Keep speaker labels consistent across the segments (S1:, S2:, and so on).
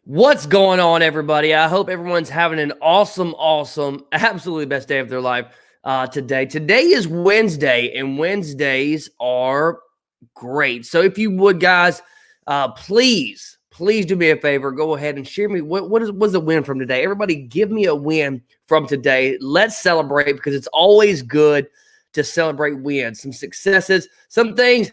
S1: What's going on, everybody? I hope everyone's having an awesome, absolutely best day of their life today. Today is Wednesday, and Wednesdays are great. So, if you would, guys, please do me a favor. Go ahead and share me what's a win from today. Everybody, give me a win from today. Let's celebrate because it's always good to celebrate wins, some successes, some things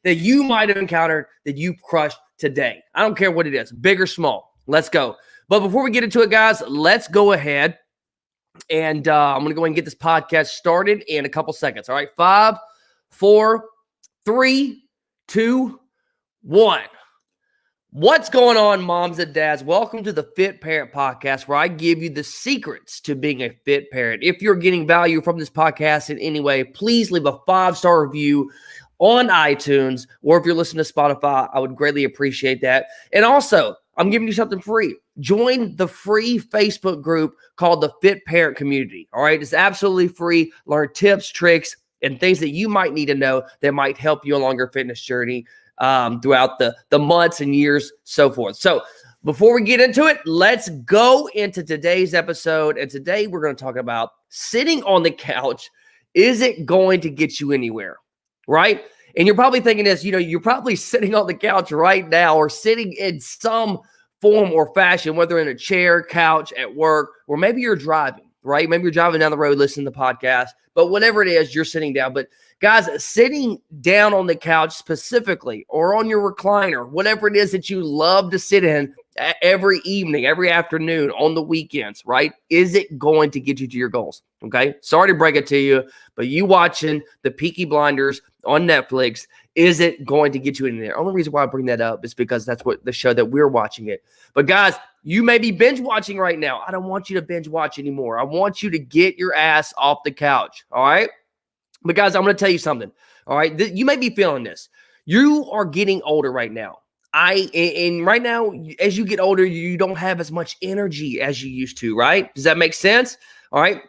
S1: that you might have encountered that you crushed today. I don't care what it is, big or small. Let's go. But before we get into it, guys, let's go ahead and I'm going to go ahead and get this podcast started in a couple seconds. All right. 5, 4, 3, 2, 1. What's going on, moms and dads? Welcome to the Fit Parent Podcast, where I give you the secrets to being a fit parent. If you're getting value from this podcast in any way, please leave a 5-star review on iTunes, or if you're listening to Spotify, I would greatly appreciate that. And also, I'm giving you something free. Join the free Facebook group called the Fit Parent Community. All right. It's absolutely free. Learn tips, tricks, and things that you might need to know that might help you along your fitness journey throughout the months and years, so forth. So before we get into it, let's go into today's episode. And today we're going to talk about sitting on the couch. Is it going to get you anywhere? Right? And you're probably thinking this, you're probably sitting on the couch right now or sitting in some form or fashion, whether in a chair, couch, at work, or maybe you're driving, right? Maybe you're driving down the road, listening to the podcast, but whatever it is, you're sitting down. But guys, sitting down on the couch specifically or on your recliner, whatever it is that you love to sit in every evening, every afternoon, on the weekends, right? Is it going to get you to your goals? Okay. Sorry to break it to you, but you watching the Peaky Blinders on Netflix, is it going to get you in there? Only reason why I bring that up is because that's what the show that we're watching it. But guys, you may be binge watching right now. I don't want you to binge watch anymore. I want you to get your ass off the couch. All right. But guys, I'm going to tell you something. All right. You may be feeling this. You are getting older right now. And right now, as you get older, you don't have as much energy as you used to, right? Does that make sense? All right.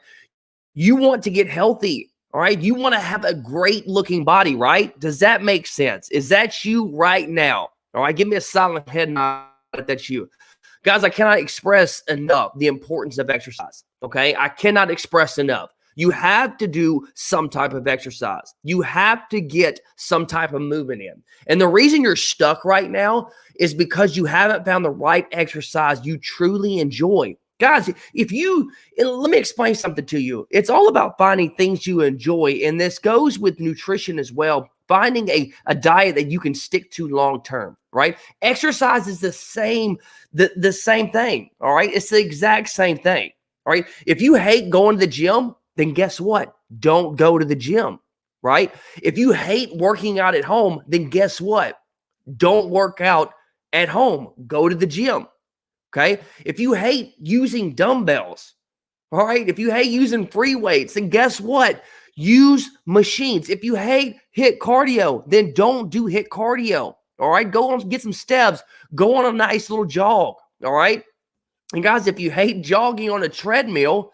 S1: You want to get healthy. All right. You want to have a great looking body, right? Does that make sense? Is that you right now? All right. Give me a silent head nod if that's you. Guys, I cannot express enough the importance of exercise. Okay. I cannot express enough. You have to do some type of exercise. You have to get some type of movement in. And the reason you're stuck right now is because you haven't found the right exercise you truly enjoy. Guys, let me explain something to you. It's all about finding things you enjoy. And this goes with nutrition as well. Finding a diet that you can stick to long term, right? Exercise is the same thing. All right. It's the exact same thing. All right. If you hate going to the gym, then guess what? Don't go to the gym, right? If you hate working out at home, then guess what? Don't work out at home. Go to the gym. Okay. If you hate using dumbbells, all right. If you hate using free weights, then guess what? Use machines. If you hate HIIT cardio, then don't do HIIT cardio. All right. Go on, get some steps. Go on a nice little jog. All right. And guys, if you hate jogging on a treadmill,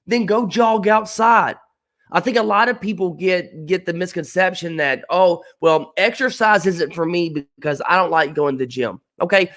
S1: then go jog outside. I think a lot of people get the misconception that, oh, well, exercise isn't for me because I don't like going to the gym. Okay.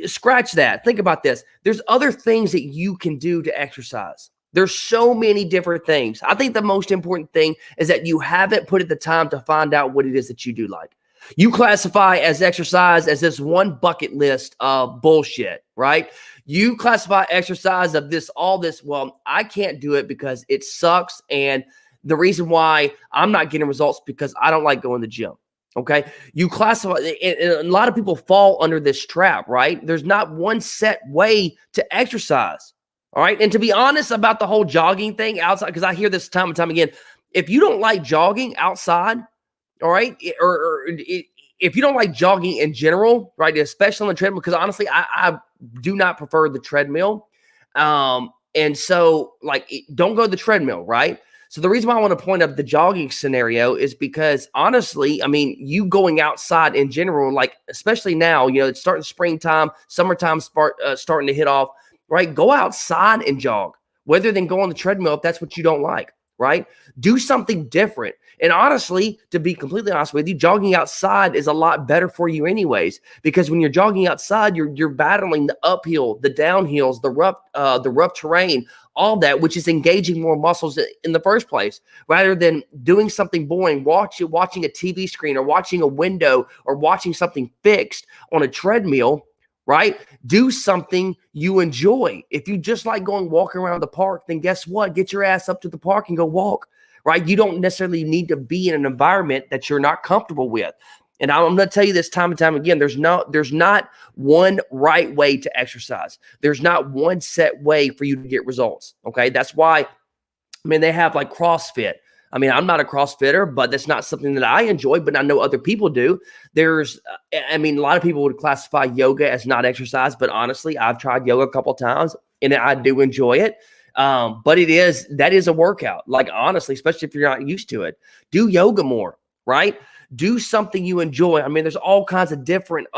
S1: Scratch that. Think about this. There's other things that you can do to exercise. There's so many different things. I think the most important thing is that you haven't put in the time to find out what it is that you do like. You classify as exercise as this one bucket list of bullshit, right? You classify exercise of all this. Well, I can't do it because it sucks. And the reason why I'm not getting results because I don't like going to the gym. Okay. You classify, and a lot of people fall under this trap, right? There's not one set way to exercise. All right. And to be honest about the whole jogging thing outside, because I hear this time and time again, if you don't like jogging outside, all right, if you don't like jogging in general, right, especially on the treadmill, because honestly, I do not prefer the treadmill. And so, don't go to the treadmill, right? So the reason why I want to point up the jogging scenario is because honestly, I mean, you going outside in general, especially now, it's starting springtime, summertime starting to hit off, right? Go outside and jog rather than go on the treadmill if that's what you don't like. right? Do something different. And honestly, to be completely honest with you, jogging outside is a lot better for you anyways, because when you're jogging outside, you're battling the uphill, the downhills, the rough terrain, all that, which is engaging more muscles in the first place, rather than doing something boring, watching a TV screen or watching a window or watching something fixed on a treadmill, right? Do something you enjoy. If you just like going walking around the park, then guess what? Get your ass up to the park and go walk, right? You don't necessarily need to be in an environment that you're not comfortable with. And I'm going to tell you this time and time again, there's not one right way to exercise. There's not one set way for you to get results, okay? That's why, I mean, they have like CrossFit. I mean, I'm not a CrossFitter, but that's not something that I enjoy, but I know other people do. I mean, a lot of people would classify yoga as not exercise, but honestly, I've tried yoga a couple of times and I do enjoy it. But that is a workout. Like, honestly, especially if you're not used to it, do yoga more, right? Do something you enjoy. I mean, there's all kinds of different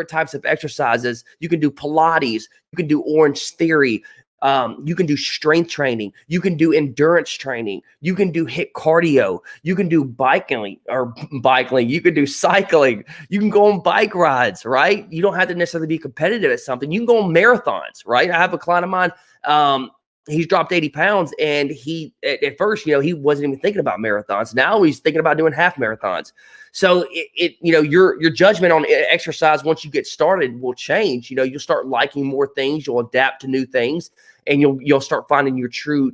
S1: types of exercises. You can do Pilates, you can do Orange Theory. You can do strength training. You can do endurance training. You can do HIIT cardio. You can do biking. You can do cycling. You can go on bike rides, right? You don't have to necessarily be competitive at something. You can go on marathons, right? I have a client of mine. He's dropped 80 pounds, and at first, he wasn't even thinking about marathons. Now he's thinking about doing half marathons. So your judgment on exercise once you get started will change. You'll start liking more things. You'll adapt to new things, and you'll start finding your true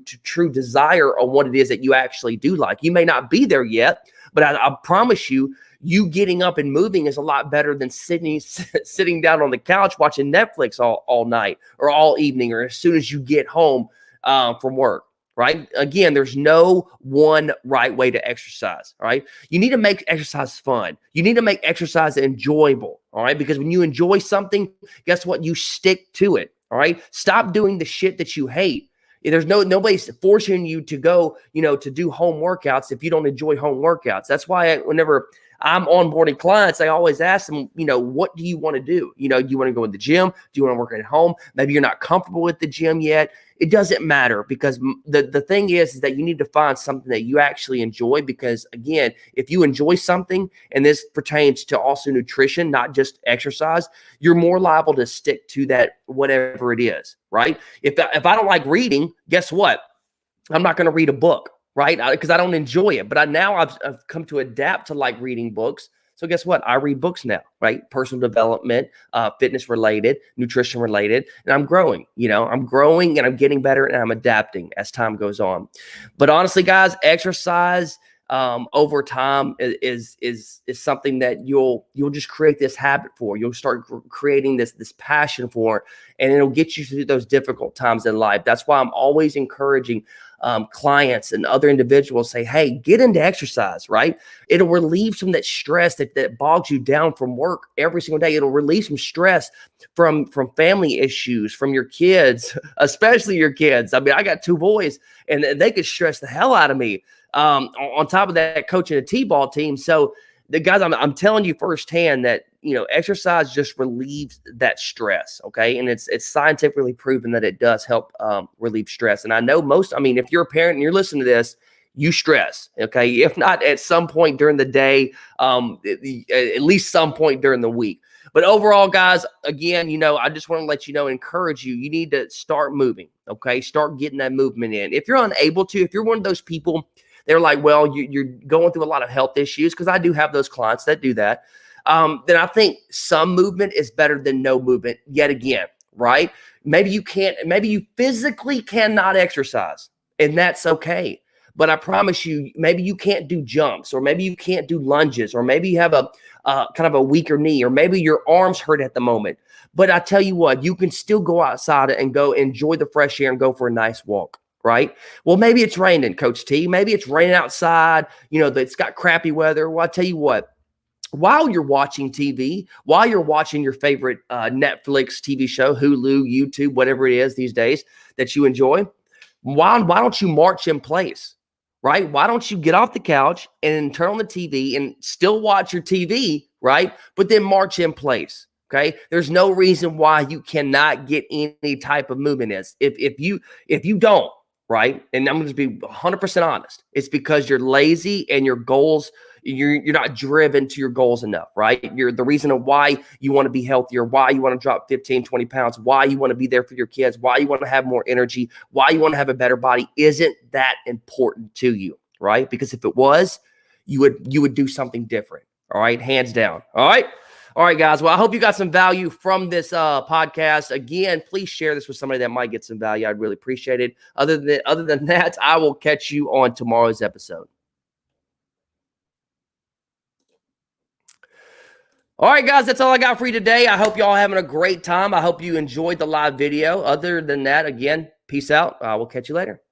S1: desire on what it is that you actually do like. You may not be there yet, but I promise you, you getting up and moving is a lot better than sitting down on the couch watching Netflix all night or all evening or as soon as you get home from work, right? Again, there's no one right way to exercise, all right? You need to make exercise fun. You need to make exercise enjoyable, all right? Because when you enjoy something, guess what? You stick to it, all right? Stop doing the shit that you hate. There's nobody's forcing you to go, to do home workouts if you don't enjoy home workouts. That's why whenever I'm onboarding clients, I always ask them, what do you want to do? Do you want to go in the gym? Do you want to work at home? Maybe you're not comfortable with the gym yet. It doesn't matter, because the thing is that you need to find something that you actually enjoy, because again, if you enjoy something, and this pertains to also nutrition, not just exercise, you're more liable to stick to that, whatever it is, right? If I don't like reading, guess what? I'm not going to read a book, right? Because I don't enjoy it. But I've come to adapt to like reading books. So guess what? I read books now, right? Personal development, fitness related, nutrition related, and I'm growing. I'm growing and I'm getting better and I'm adapting as time goes on. But honestly, guys, exercise over time is something that you'll just create this habit for. You'll start creating this passion for, and it'll get you through those difficult times in life. That's why I'm always encouraging clients and other individuals, say, hey, get into exercise, right? It'll relieve some of that stress that bogs you down from work every single day. It'll relieve some stress from family issues, from your kids, especially your kids. I mean, I got 2 boys, and they could stress the hell out of me. On top of that, coaching a T-ball team. So the guys, I'm telling you firsthand that, exercise just relieves that stress. Okay. And it's scientifically proven that it does help relieve stress. And I know if you're a parent and you're listening to this, you stress. Okay. If not at some point during the day, at least some point during the week. But overall, guys, again, I just want to let you know, encourage you need to start moving. Okay. Start getting that movement in. If you're unable to, if you're one of those people, they're like, well, you're going through a lot of health issues, because I do have those clients that do that. Then I think some movement is better than no movement yet again, right? Maybe you physically cannot exercise, and that's okay. But I promise you, maybe you can't do jumps, or maybe you can't do lunges, or maybe you have a kind of a weaker knee, or maybe your arms hurt at the moment. But I tell you what, you can still go outside and go enjoy the fresh air and go for a nice walk. Right? Well, maybe it's raining, Coach T. Maybe it's raining outside. It's got crappy weather. Well, I tell you what, while you're watching TV, while you're watching your favorite Netflix TV show, Hulu, YouTube, whatever it is these days that you enjoy, why don't you march in place, right? Why don't you get off the couch and turn on the TV and still watch your TV, right? But then march in place. Okay. There's no reason why you cannot get any type of movement in. If you don't, right? And I'm going to be 100% honest. It's because you're lazy and your goals, you're not driven to your goals enough, right? You're the reason of why you want to be healthier, why you want to drop 15, 20 pounds, why you want to be there for your kids, why you want to have more energy, why you want to have a better body isn't that important to you, right? Because if it was, you would do something different. All right, hands down. All right. All right, guys. Well, I hope you got some value from this podcast. Again, please share this with somebody that might get some value. I'd really appreciate it. Other than that, I will catch you on tomorrow's episode. All right, guys, that's all I got for you today. I hope y'all having a great time. I hope you enjoyed the live video. Other than that, again, peace out. We'll catch you later.